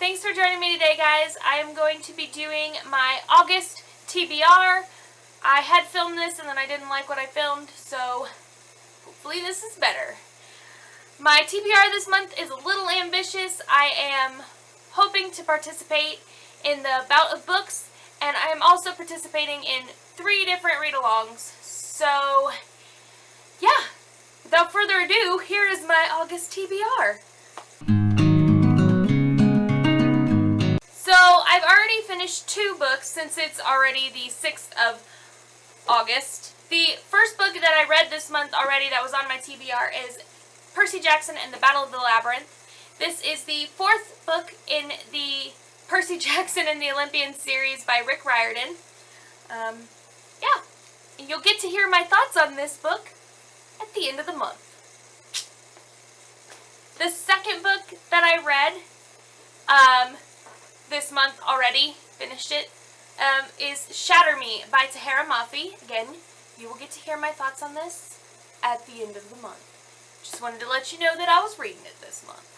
thanks for joining me today, guys. I am going to be doing my August TBR. I had filmed this and then I didn't like what I filmed, so hopefully this is better. My TBR this month is a little ambitious. I am hoping to participate in the bout of books, and I am also participating in 3 different read-alongs. So, yeah, without further ado, here is my August TBR. So, I've already finished 2 books since it's already the 6th of August. The first book that I read this month already that was on my TBR is Percy Jackson and the Battle of the Labyrinth. This is the 4th book in the Percy Jackson and the Olympian series by Rick Riordan. Yeah, and you'll get to hear my thoughts on this book at the end of the month. The second book that I read this month already, finished it, is Shatter Me by Tahereh Mafi. Again, you will get to hear my thoughts on this at the end of the month. Just wanted to let you know that I was reading it this month.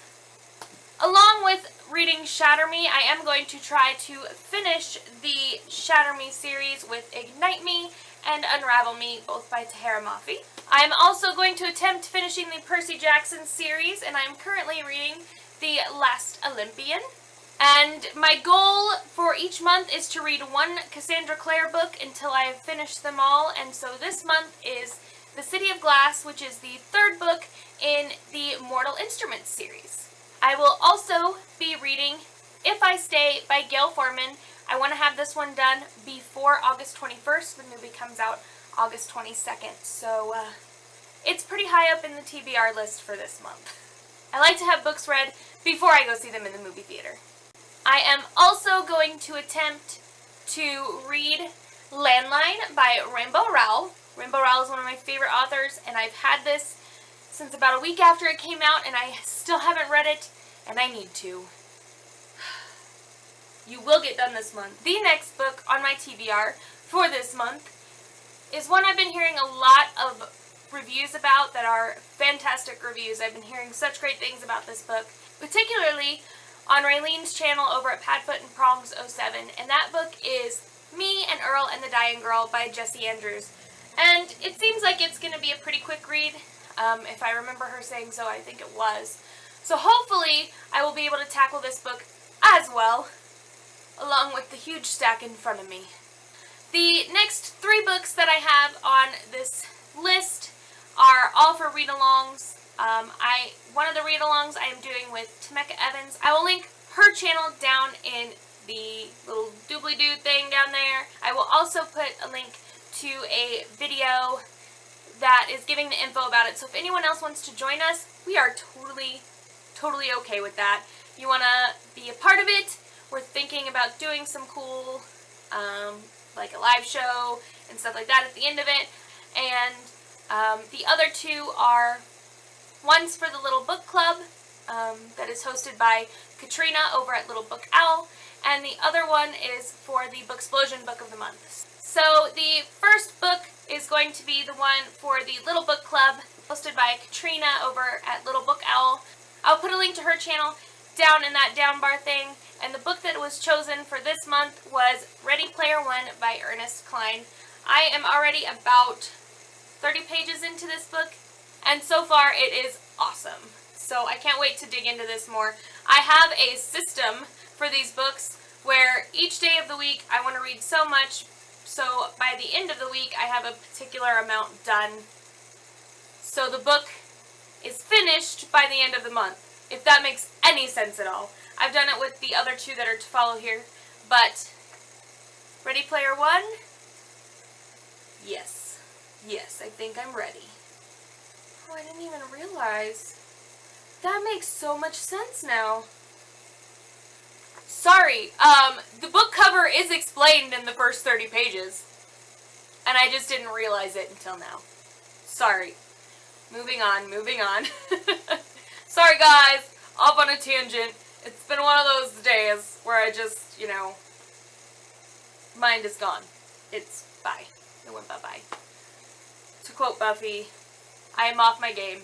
Along with reading Shatter Me, I am going to try to finish the Shatter Me series with Ignite Me and Unravel Me, both by Tahereh Mafi. I am also going to attempt finishing the Percy Jackson series, and I am currently reading The Last Olympian. And my goal for each month is to read 1 Cassandra Clare book until I have finished them all, and so this month is The City of Glass, which is the 3rd book in the Mortal Instruments series. I will also be reading If I Stay by Gail Forman. I want to have this one done before August 21st. The movie comes out August 22nd, so it's pretty high up in the TBR list for this month. I like to have books read before I go see them in the movie theater. I am also going to attempt to read Landline by Rainbow Rowell. Rainbow Rowell is one of my favorite authors, and I've had this since about a week after it came out, and I still haven't read it, and I need to. You will get done this month. The next book on my TBR for this month is one I've been hearing a lot of reviews about that are fantastic reviews. I've been hearing such great things about this book, particularly on Raylene's channel over at Padfoot and Prongs 07, and that book is Me and Earl and the Dying Girl by Jessie Andrews. And it seems like it's going to be a pretty quick read. If I remember her saying so, I think it was. So hopefully I will be able to tackle this book as well, along with the huge stack in front of me. The next 3 books that I have on this list are all for read-alongs. One of the read-alongs I am doing with Tameka Evans. I will link her channel down in the little doobly-doo thing down there. I will also put a link to a video that is giving the info about it. So if anyone else wants to join us, we are totally okay with that. If you want to be a part of it, we're thinking about doing some cool, like a live show and stuff like that at the end of it. And the other 2 are, one's for the Little Book Club that is hosted by Katrina over at Little Book Owl, and the other one is for the BOOKSPLOSION Book of the Month. So the first book is going to be the one for the Little Book Club, hosted by Katrina over at Little Book Owl. I'll put a link to her channel down in that down bar thing, and the book that was chosen for this month was Ready Player One by Ernest Cline. I am already about 30 pages into this book, and so far it is awesome. So I can't wait to dig into this more. I have a system for these books where each day of the week I want to read so much, so by the end of the week I have a particular amount done. So the book is finished by the end of the month, if that makes any sense at all. I've done it with the other 2 that are to follow here, but Ready Player One? Yes, I think I'm ready. Oh, I didn't even realize. That makes so much sense now. Sorry, the book cover is explained in the first 30 pages, and I just didn't realize it until now. Sorry. Moving on. Sorry guys, off on a tangent. It's been one of those days where I just, mind is gone. It's bye. It went bye-bye. To quote Buffy, I am off my game.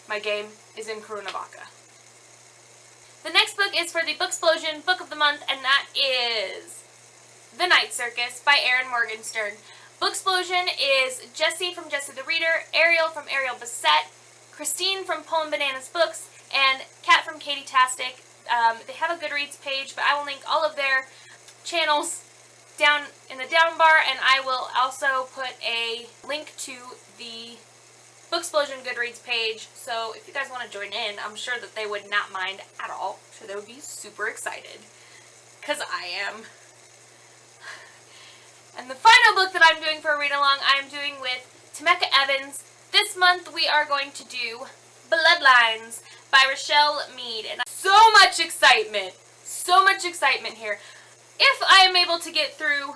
My game is in Cuernavaca. The next book book is for the BOOKSPLOSION Book of the Month, and that is The Night Circus by Erin Morgenstern. BOOKSPLOSION is Jessie from Jessie the Reader, Ariel from Ariel Bassett, Christine from Poem Bananas Books, and Kat from Katytastic. They have a Goodreads page, but I will link all of their channels down in the down bar, and I will also put a link to the BOOKSPLOSION Goodreads page, so if you guys want to join in, I'm sure that they would not mind at all. I'm sure they would be super excited, because I am. And the final book that I'm doing for a read-along, I am doing with Tameka Evans. This month we are going to do Bloodlines by Rochelle Mead, and so much excitement here. If I am able to get through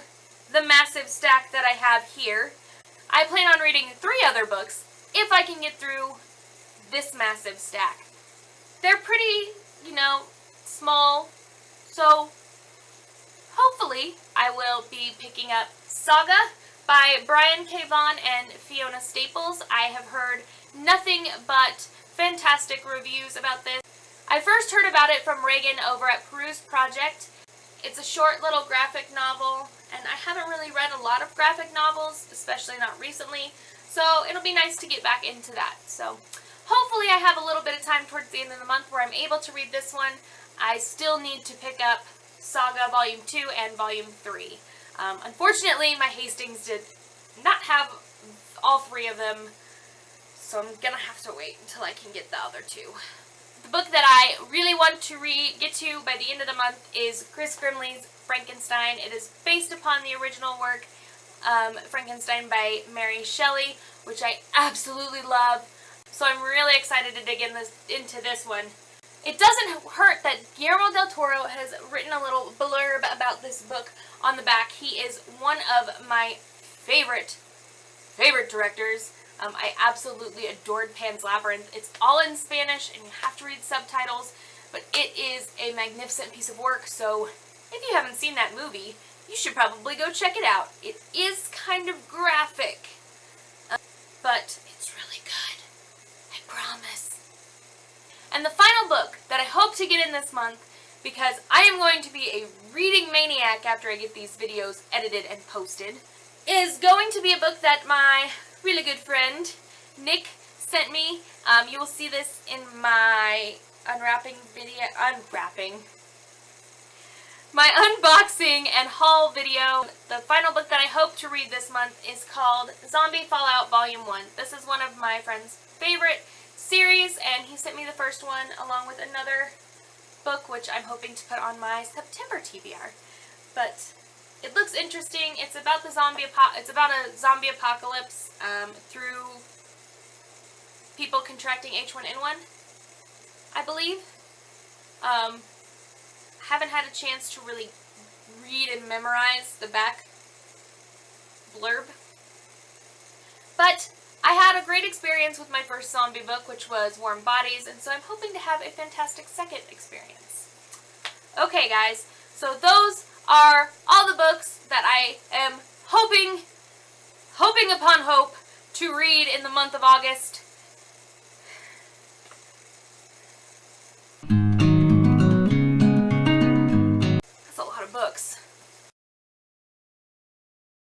the massive stack that I have here, I plan on reading 3 other books if I can get through this massive stack. They're pretty, small, so hopefully I will be picking up Saga by Brian K. Vaughan and Fiona Staples. I have heard nothing but fantastic reviews about this. I first heard about it from Reagan over at Peruse Project. It's a short little graphic novel, and I haven't really read a lot of graphic novels, especially not recently, so it'll be nice to get back into that. So hopefully I have a little bit of time towards the end of the month where I'm able to read this one. I still need to pick up Saga Volume 2 and Volume 3. Unfortunately, my Hastings did not have all 3 of them, so I'm going to have to wait until I can get the other 2. The book that I really want to get to by the end of the month is Chris Grimley's Frankenstein. It is based upon the original work, Frankenstein by Mary Shelley, which I absolutely love. So I'm really excited to dig into this one. It doesn't hurt that Guillermo del Toro has written a little blurb about this book on the back. He is one of my favorite directors. I absolutely adored Pan's Labyrinth. It's all in Spanish, and you have to read subtitles, but it is a magnificent piece of work, so if you haven't seen that movie, you should probably go check it out. It is kind of graphic, but it's really good. I promise. And the final book that I hope to get in this month, because I am going to be a reading maniac after I get these videos edited and posted, is going to be a book that my really good friend Nick sent me. You will see this in my my unboxing and haul video. The final book that I hope to read this month is called Zombie Fallout Volume 1. This is one of my friend's favorite series, and he sent me the first one along with another book, which I'm hoping to put on my September TBR. But it looks interesting. It's about the it's about a zombie apocalypse through people contracting H1N1, I believe. Haven't had a chance to really read and memorize the back blurb, but I had a great experience with my first zombie book, which was Warm Bodies, and so I'm hoping to have a fantastic second experience. Okay, guys, so those are all the books that I am hoping upon hope to read in the month of August.